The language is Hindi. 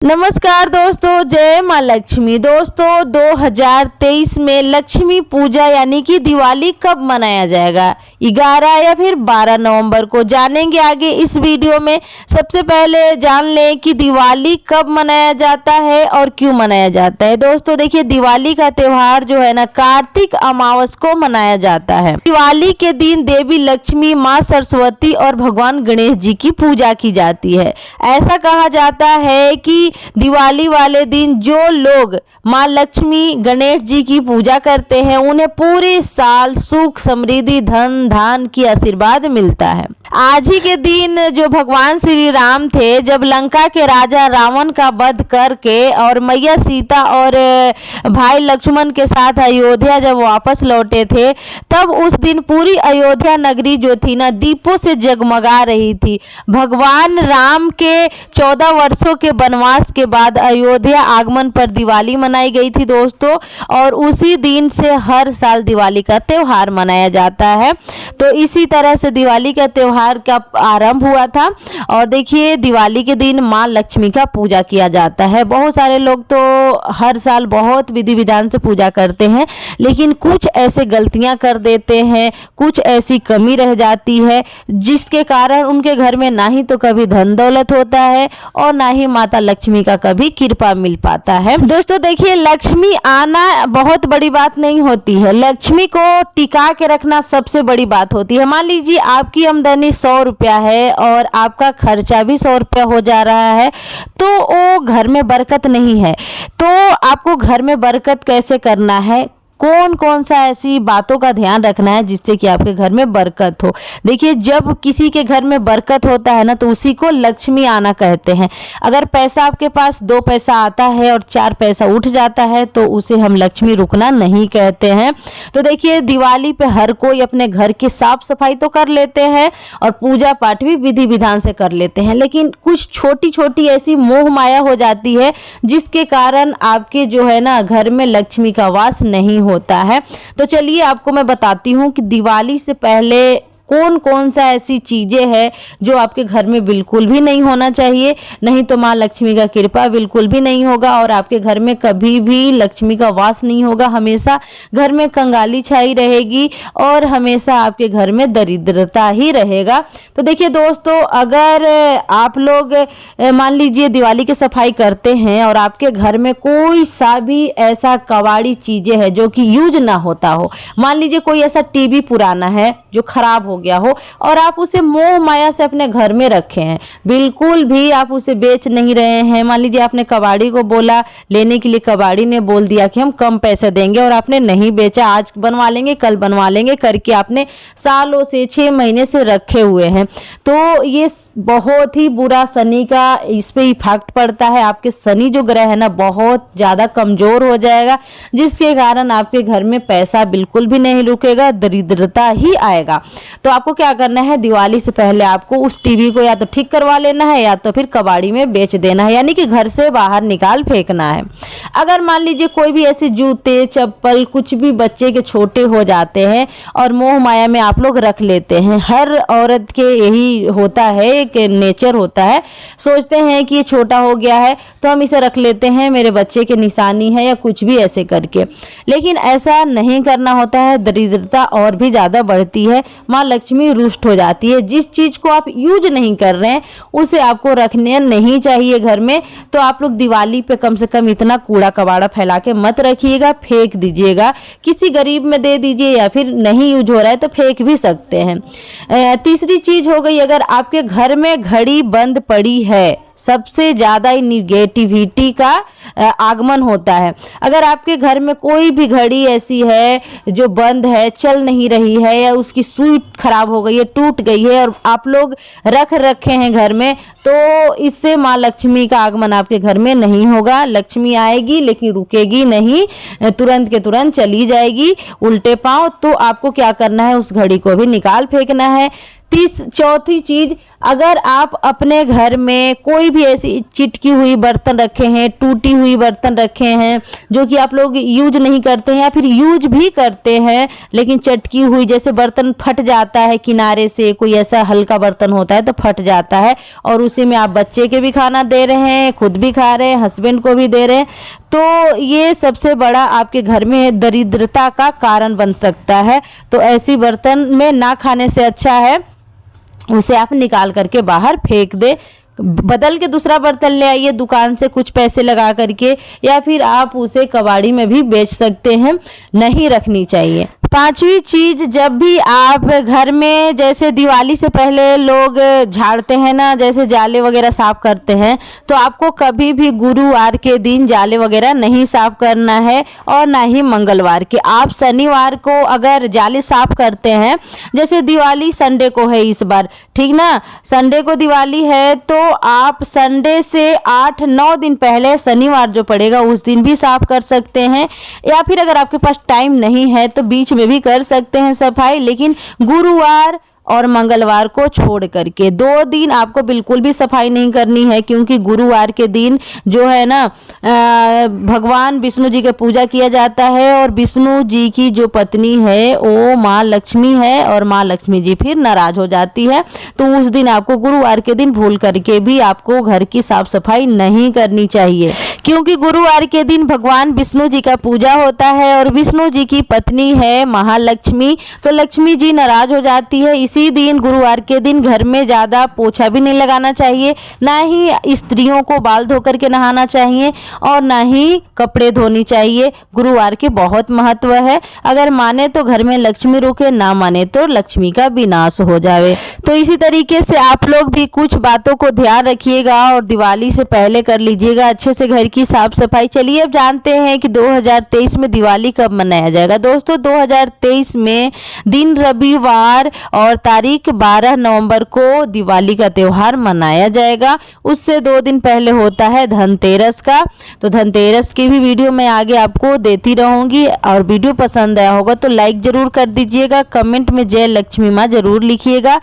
नमस्कार दोस्तों, जय माँ लक्ष्मी। दोस्तों 2023 में लक्ष्मी पूजा यानी कि दिवाली कब मनाया जाएगा? 11 या फिर 12 नवंबर को जानेंगे आगे इस वीडियो में। सबसे पहले जान लें कि दिवाली कब मनाया जाता है और क्यों मनाया जाता है। दोस्तों देखिए, दिवाली का त्यौहार जो है ना, कार्तिक अमावस को मनाया जाता है। दिवाली के दिन देवी लक्ष्मी, माँ सरस्वती और भगवान गणेश जी की पूजा की जाती है। ऐसा कहा जाता है कि दिवाली वाले दिन जो लोग माँ लक्ष्मी, गणेश जी की पूजा करते हैं, उन्हें पूरे साल सुख, समृद्धि, धन धान की आशीर्वाद मिलता है। आज ही के दिन जो भगवान श्री राम थे, जब लंका के राजा रावण का वध करके और मैया सीता और भाई लक्ष्मण के साथ अयोध्या जब वापस लौटे थे, तब उस दिन पूरी अयोध्या नगरी जो थी ना, दीपों से जगमगा रही थी। भगवान राम के 14 वर्षों के वनवास के बाद अयोध्या आगमन पर दिवाली मनाई गई थी दोस्तों, और उसी दिन से हर साल दिवाली का त्यौहार मनाया जाता है। तो इसी तरह से दिवाली का त्यौहार का आरंभ हुआ था। और देखिए, दिवाली के दिन माँ लक्ष्मी का पूजा किया जाता है। बहुत सारे लोग तो हर साल बहुत विधि विधान से पूजा करते हैं, लेकिन कुछ ऐसे गलतियां कर देते हैं, कुछ ऐसी कमी रह जाती है, जिसके कारण उनके घर में ना ही तो कभी धन दौलत होता है और ना ही माता लक्ष्मी का कभी कृपा मिल पाता है। दोस्तों देखिए, लक्ष्मी आना बहुत बड़ी बात नहीं होती है, लक्ष्मी को टिका के रखना सबसे बड़ी बात होती है। मान लीजिए आपकी आमदनी 100 रुपया है और आपका खर्चा भी 100 रुपया हो जा रहा है, तो वो घर में बरकत नहीं है। तो आपको घर में बरकत कैसे करना है, कौन कौन सा ऐसी बातों का ध्यान रखना है जिससे कि आपके घर में बरकत हो। देखिए, जब किसी के घर में बरकत होता है ना, तो उसी को लक्ष्मी आना कहते हैं। अगर पैसा आपके पास 2 पैसा आता है और 4 पैसा उठ जाता है, तो उसे हम लक्ष्मी रुकना नहीं कहते हैं। तो देखिए, दिवाली पे हर कोई अपने घर की साफ सफाई तो कर लेते हैं और पूजा पाठ भी विधि विधान से कर लेते हैं, लेकिन कुछ छोटी छोटी ऐसी मोह माया हो जाती है, जिसके कारण आपके जो है ना, घर में लक्ष्मी का वास नहीं होता है। तो चलिए आपको मैं बताती हूँ कि दिवाली से पहले कौन कौन सा ऐसी चीज़ें हैं जो आपके घर में बिल्कुल भी नहीं होना चाहिए, नहीं तो माँ लक्ष्मी का कृपा बिल्कुल भी नहीं होगा और आपके घर में कभी भी लक्ष्मी का वास नहीं होगा। हमेशा घर में कंगाली छाई रहेगी और हमेशा आपके घर में दरिद्रता ही रहेगा। तो देखिए दोस्तों, अगर आप लोग मान लीजिए दिवाली की सफाई करते हैं और आपके घर में कोई सा भी ऐसा कबाड़ी चीज़ें हैं जो कि यूज ना होता हो, मान लीजिए कोई ऐसा टीवी पुराना है जो खराब हो गया हो और आप उसे मोह माया से अपने घर में रखे हैं, बिल्कुल भी आप उसे बेच नहीं रहे हैं। मान लीजिए आपने कबाड़ी को बोला लेने के लिए, कबाड़ी ने बोल दिया कि हम कम पैसे देंगे और आपने नहीं बेचा, आज बनवा लेंगे कल बनवा लेंगे करके आपने सालों से 6 महीने से रखे हुए हैं, तो ये बहुत ही बुरा शनि का इस पे इफेक्ट पड़ता है। आपके शनि जो ग्रह है ना, बहुत ज़्यादा कमज़ोर हो जाएगा, जिसके कारण आपके घर में पैसा बिल्कुल भी नहीं रुकेगा, दरिद्रता ही आएगा। तो आपको क्या करना है, दिवाली से पहले आपको उस टीवी को या तो ठीक करवा लेना है या तो फिर कबाड़ी में बेच देना है, यानी कि घर से बाहर निकाल फेंकना है। अगर मान लीजिए कोई भी ऐसे जूते, चप्पल, कुछ भी बच्चे के छोटे हो जाते हैं और मोह माया में आप लोग रख लेते हैं, हर औरत के यही होता है, एक नेचर होता है, सोचते हैं कि ये छोटा हो गया है तो हम इसे रख लेते हैं, मेरे बच्चे के निशानी है या कुछ भी ऐसे करके, लेकिन ऐसा नहीं करना होता है। दरिद्रता और भी ज़्यादा बढ़ती है, माँ लक्ष्मी रुष्ट हो जाती है। जिस चीज़ को आप यूज नहीं कर रहे हैं उसे आपको रखने नहीं चाहिए घर में। तो आप लोग दिवाली पे कम से कम इतना कूड़ा कबाड़ा फैला के मत रखिएगा, फेंक दीजिएगा, किसी गरीब में दे दीजिए या फिर नहीं यूज हो रहा है तो फेंक भी सकते हैं। तीसरी चीज़ हो गई, अगर आपके घर में घड़ी बंद पड़ी है, सबसे ज़्यादा ही निगेटिविटी का आगमन होता है। अगर आपके घर में कोई भी घड़ी ऐसी है जो बंद है, चल नहीं रही है, या उसकी सुई खराब हो गई है, टूट गई है और आप लोग रखे हैं घर में, तो इससे माँ लक्ष्मी का आगमन आपके घर में नहीं होगा। लक्ष्मी आएगी लेकिन रुकेगी नहीं, तुरंत के तुरंत चली जाएगी उल्टे पांव। तो आपको क्या करना है, उस घड़ी को भी निकाल फेंकना है। चौथी चीज, अगर आप अपने घर में कोई भी ऐसी चिटकी हुई बर्तन रखे हैं, टूटी हुई बर्तन रखे हैं जो कि आप लोग यूज नहीं करते हैं या फिर यूज भी करते हैं लेकिन चटकी हुई, जैसे बर्तन फट जाता है किनारे से, कोई ऐसा हल्का बर्तन होता है तो फट जाता है और उसी में आप बच्चे के भी खाना दे रहे हैं, खुद भी खा रहे हैं, हस्बैंड को भी दे रहे हैं, तो ये सबसे बड़ा आपके घर में दरिद्रता का कारण बन सकता है। तो ऐसी बर्तन में ना खाने से अच्छा है उसे आप निकाल करके बाहर फेंक दे, बदल के दूसरा बर्तन ले आइए दुकान से कुछ पैसे लगा करके, या फिर आप उसे कबाड़ी में भी बेच सकते हैं, नहीं रखनी चाहिए। पांचवी चीज, जब भी आप घर में जैसे दिवाली से पहले लोग झाड़ते हैं ना, जैसे जाले वगैरह साफ करते हैं, तो आपको कभी भी गुरुवार के दिन जाले वगैरह नहीं साफ करना है और ना ही मंगलवार के। आप शनिवार को अगर जाले साफ करते हैं, जैसे दिवाली संडे को है इस बार, ठीक ना, संडे को दिवाली है, तो आप संडे से 8-9 दिन पहले शनिवार जो पड़ेगा उस दिन भी साफ कर सकते हैं, या फिर अगर आपके पास टाइम नहीं है तो बीच में भी कर सकते हैं सफाई, लेकिन गुरुवार और मंगलवार को छोड़ करके 2 दिन आपको बिल्कुल भी सफाई नहीं करनी है, क्योंकि गुरुवार के दिन जो है ना भगवान विष्णु जी की पूजा किया जाता है और विष्णु जी की जो पत्नी है वो माँ लक्ष्मी है और माँ लक्ष्मी जी फिर नाराज हो जाती है। तो उस दिन आपको गुरुवार के दिन भूल करके भी आपको घर की साफ सफाई नहीं करनी चाहिए, क्योंकि गुरुवार के दिन भगवान विष्णु जी का पूजा होता है और विष्णु जी की पत्नी है महालक्ष्मी, तो लक्ष्मी जी नाराज हो जाती है। इसी दिन गुरुवार के दिन घर में ज़्यादा पोछा भी नहीं लगाना चाहिए, ना ही स्त्रियों को बाल धो करके नहाना चाहिए और ना ही कपड़े धोनी चाहिए। गुरुवार के बहुत महत्व है, अगर माने तो घर में लक्ष्मी रुके, ना माने तो लक्ष्मी का विनाश हो जावे। तो इसी तरीके से आप लोग भी कुछ बातों को ध्यान रखिएगा और दिवाली से पहले कर लीजिएगा अच्छे से घर की साफ सफाई। चलिए अब जानते हैं कि 2023 में दिवाली कब मनाया जाएगा। दोस्तों 2023 में दिन रविवार और तारीख 12 नवंबर को दिवाली का त्यौहार मनाया जाएगा। उससे 2 दिन पहले होता है धनतेरस का, तो धनतेरस की भी वीडियो मैं आगे आपको देती रहूंगी। और वीडियो पसंद आया होगा तो लाइक जरूर कर दीजिएगा, कमेंट में जय लक्ष्मी माँ जरूर लिखिएगा।